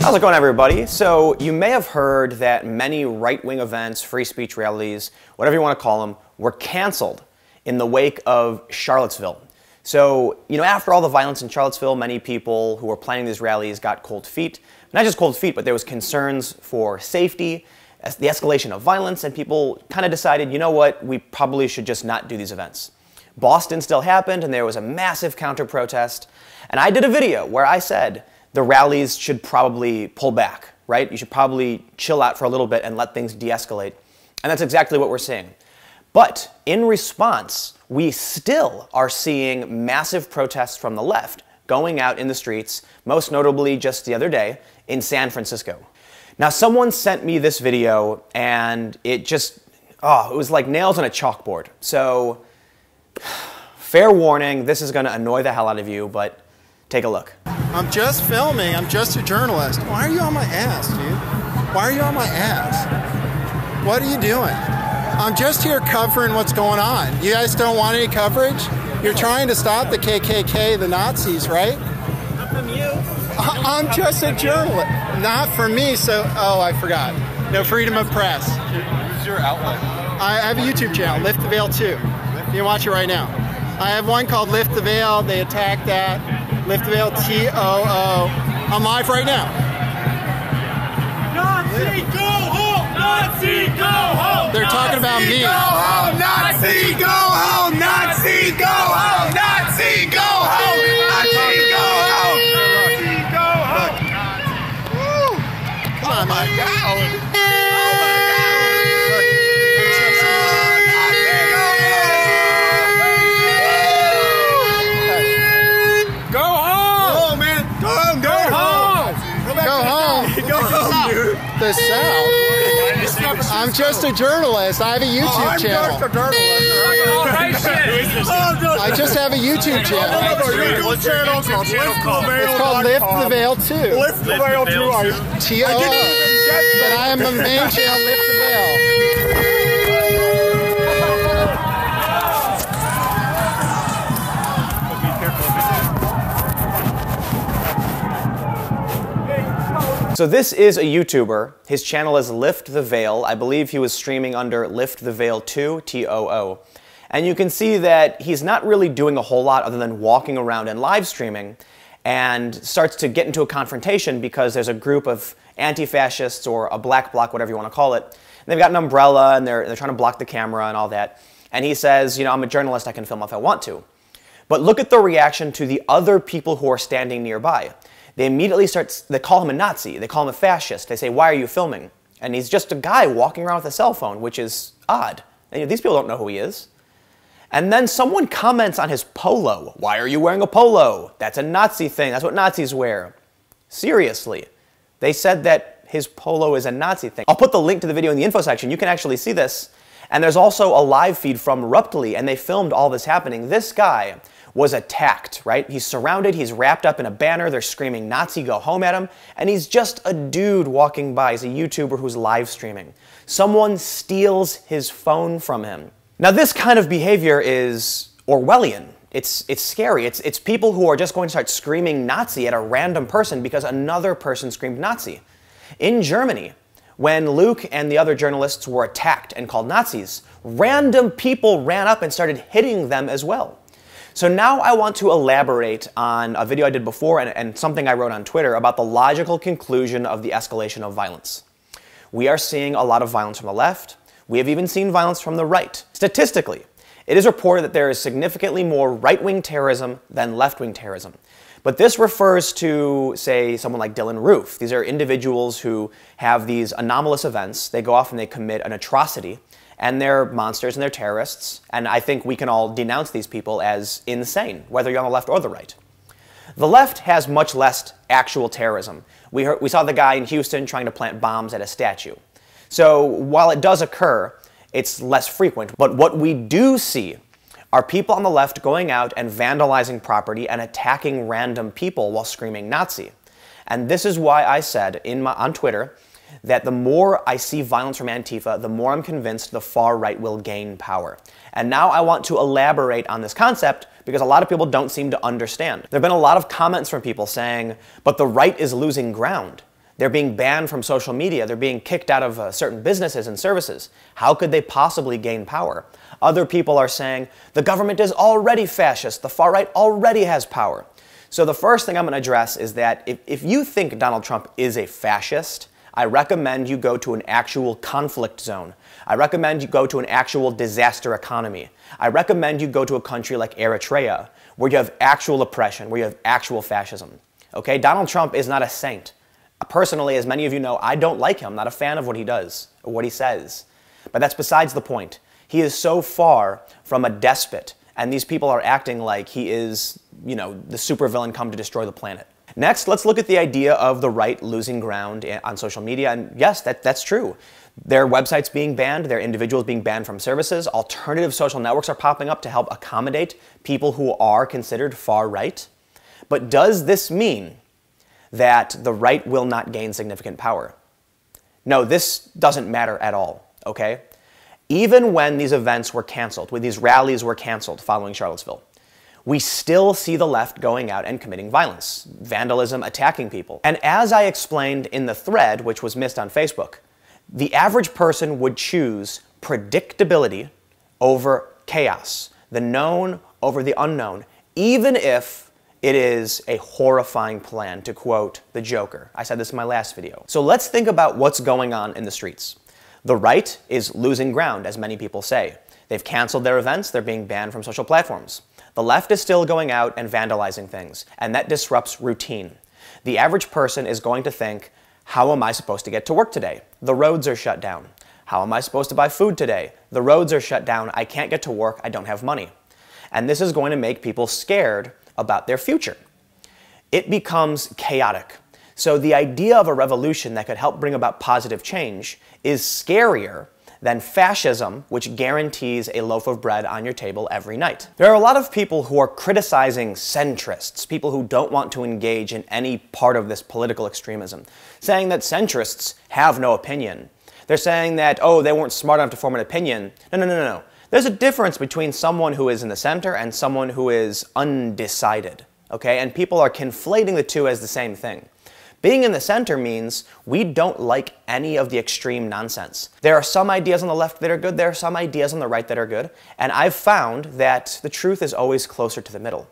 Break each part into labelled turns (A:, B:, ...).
A: How's it going, everybody? So you may have heard that many right-wing events, free speech rallies, whatever you want to call them, were canceled in the wake of Charlottesville. So, after all the violence in Charlottesville, many people who were planning these rallies got cold feet. Not just cold feet, but there was concerns for safety, the escalation of violence, and people kind of decided, you know what, we probably should just not do these events. Boston still happened, and there was a massive counter-protest. And I did a video where I said the rallies should probably pull back, right? You should probably chill out for a little bit and let things de-escalate. And that's exactly what we're seeing. But in response, we still are seeing massive protests from the left going out in the streets, most notably just the other day in San Francisco. Now, someone sent me this video, and it just, it was like nails on a chalkboard. So, fair warning, this is going to annoy the hell out of you, but take a look.
B: I'm just filming. I'm just a journalist. Why are you on my ass, dude? Why are you on my ass? What are you doing? I'm just here covering what's going on. You guys don't want any coverage? You're trying to stop the KKK, the Nazis, right?
C: Not from you.
B: I'm just a journalist. Not for me, so... Oh, I forgot. No freedom of press.
C: Who's your outlet?
B: I have a YouTube channel, Lift the Veil 2. You can watch it right now. I have one called Lift the Veil. They attacked that. Lift the Veil, TOO. I'm live right now.
C: Nazi, go home! Nazi, go home!
B: They're talking about me.
C: Go home! Nazi, go home! Nazi, go home! Nazi, go home! Nazi, go home! Nazi, go home!
B: Woo! Come on, man. The South. I'm just a journalist. I have a YouTube channel. I just have a YouTube channel. It's called Lift the Veil 2.
C: Lift the Veil 2.
B: TOO. But I am the main channel, Lift the Veil.
A: So this is a YouTuber. His channel is Lift the Veil. I believe he was streaming under Lift the Veil 2, TOO. And you can see that he's not really doing a whole lot other than walking around and live streaming, and starts to get into a confrontation because there's a group of anti-fascists, or a black bloc, whatever you want to call it. And they've got an umbrella, and they're trying to block the camera and all that. And he says, I'm a journalist, I can film if I want to. But look at the reaction to the other people who are standing nearby. They immediately they call him a Nazi, they call him a fascist, they say, why are you filming? And he's just a guy walking around with a cell phone, which is odd. And, these people don't know who he is. And then someone comments on his polo. Why are you wearing a polo? That's a Nazi thing, that's what Nazis wear. Seriously. They said that his polo is a Nazi thing. I'll put the link to the video in the info section, you can actually see this. And there's also a live feed from Ruptly, and they filmed all this happening. This guy was attacked, right? He's surrounded, he's wrapped up in a banner, they're screaming Nazi, go home at him, and he's just a dude walking by. He's a YouTuber who's live streaming. Someone steals his phone from him. Now this kind of behavior is Orwellian. It's scary. It's people who are just going to start screaming Nazi at a random person because another person screamed Nazi. In Germany, when Luke and the other journalists were attacked and called Nazis, random people ran up and started hitting them as well. So now I want to elaborate on a video I did before and something I wrote on Twitter about the logical conclusion of the escalation of violence. We are seeing a lot of violence from the left. We have even seen violence from the right. Statistically, it is reported that there is significantly more right-wing terrorism than left-wing terrorism. But this refers to, say, someone like Dylan Roof. These are individuals who have these anomalous events. They go off and they commit an atrocity. And they're monsters and they're terrorists, and I think we can all denounce these people as insane, whether you're on the left or the right. The left has much less actual terrorism. We saw the guy in Houston trying to plant bombs at a statue. So while it does occur, it's less frequent. But what we do see are people on the left going out and vandalizing property and attacking random people while screaming Nazi. And this is why I said on Twitter that the more I see violence from Antifa, the more I'm convinced the far right will gain power. And now I want to elaborate on this concept because a lot of people don't seem to understand. There have been a lot of comments from people saying, but the right is losing ground. They're being banned from social media. They're being kicked out of certain businesses and services. How could they possibly gain power? Other people are saying the government is already fascist. The far right already has power. So the first thing I'm going to address is that if you think Donald Trump is a fascist, I recommend you go to an actual conflict zone. I recommend you go to an actual disaster economy. I recommend you go to a country like Eritrea, where you have actual oppression, where you have actual fascism. Okay? Donald Trump is not a saint. Personally, as many of you know, I don't like him. I'm not a fan of what he does or what he says. But that's besides the point. He is so far from a despot, and these people are acting like he is, the supervillain come to destroy the planet. Next, let's look at the idea of the right losing ground on social media. And yes, that's true. There are websites being banned. There are individuals being banned from services. Alternative social networks are popping up to help accommodate people who are considered far right. But does this mean that the right will not gain significant power? No, this doesn't matter at all, okay? Even when these events were canceled, when these rallies were canceled following Charlottesville, we still see the left going out and committing violence, vandalism, attacking people. And as I explained in the thread, which was missed on Facebook, the average person would choose predictability over chaos, the known over the unknown, even if it is a horrifying plan, to quote the Joker. I said this in my last video. So let's think about what's going on in the streets. The right is losing ground, as many people say. They've canceled their events, they're being banned from social platforms. The left is still going out and vandalizing things, and that disrupts routine. The average person is going to think, how am I supposed to get to work today? The roads are shut down. How am I supposed to buy food today? The roads are shut down, I can't get to work, I don't have money. And this is going to make people scared about their future. It becomes chaotic. So the idea of a revolution that could help bring about positive change is scarier than fascism, which guarantees a loaf of bread on your table every night. There are a lot of people who are criticizing centrists, people who don't want to engage in any part of this political extremism, saying that centrists have no opinion. They're saying that, oh, they weren't smart enough to form an opinion. No. There's a difference between someone who is in the center and someone who is undecided, okay? And people are conflating the two as the same thing. Being in the center means we don't like any of the extreme nonsense. There are some ideas on the left that are good, there are some ideas on the right that are good, and I've found that the truth is always closer to the middle.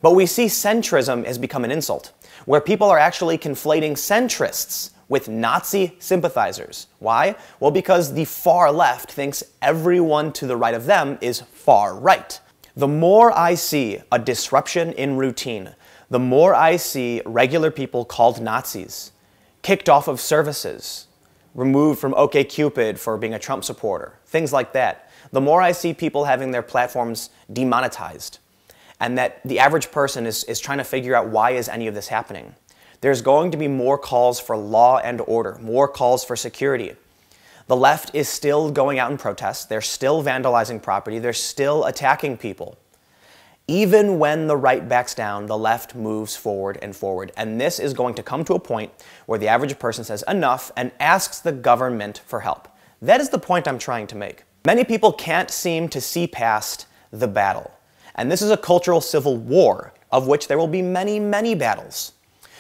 A: But we see centrism has become an insult, where people are actually conflating centrists with Nazi sympathizers. Why? Well, because the far left thinks everyone to the right of them is far right. The more I see a disruption in routine, the more I see regular people called Nazis, kicked off of services, removed from OkCupid for being a Trump supporter, things like that, the more I see people having their platforms demonetized, and that the average person is trying to figure out why is any of this happening. There's going to be more calls for law and order, more calls for security. The left is still going out in protests, they're still vandalizing property, they're still attacking people. Even when the right backs down, the left moves forward and forward. And this is going to come to a point where the average person says enough and asks the government for help. That is the point I'm trying to make. Many people can't seem to see past the battle. And this is a cultural civil war, of which there will be many, many battles.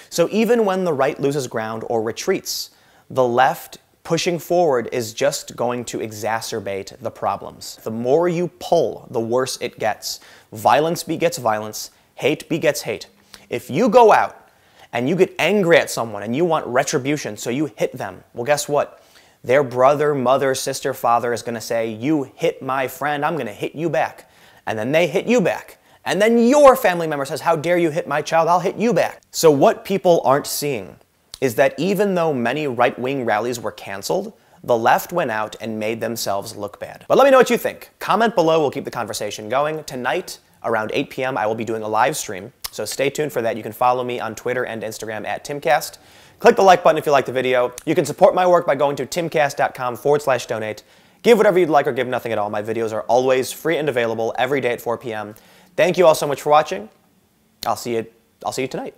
A: So even when the right loses ground or retreats, the left pushing forward is just going to exacerbate the problems. The more you pull, the worse it gets. Violence begets violence, hate begets hate. If you go out and you get angry at someone and you want retribution, so you hit them, well, guess what? Their brother, mother, sister, father is going to say, you hit my friend, I'm going to hit you back. And then they hit you back. And then your family member says, how dare you hit my child, I'll hit you back. So what people aren't seeing is that even though many right-wing rallies were canceled, the left went out and made themselves look bad. But let me know what you think. Comment below, we'll keep the conversation going. Tonight, around 8 p.m., I will be doing a live stream, so stay tuned for that. You can follow me on Twitter and Instagram at Timcast. Click the like button if you like the video. You can support my work by going to timcast.com/donate. Give whatever you'd like or give nothing at all. My videos are always free and available every day at 4 p.m. Thank you all so much for watching. I'll see you tonight.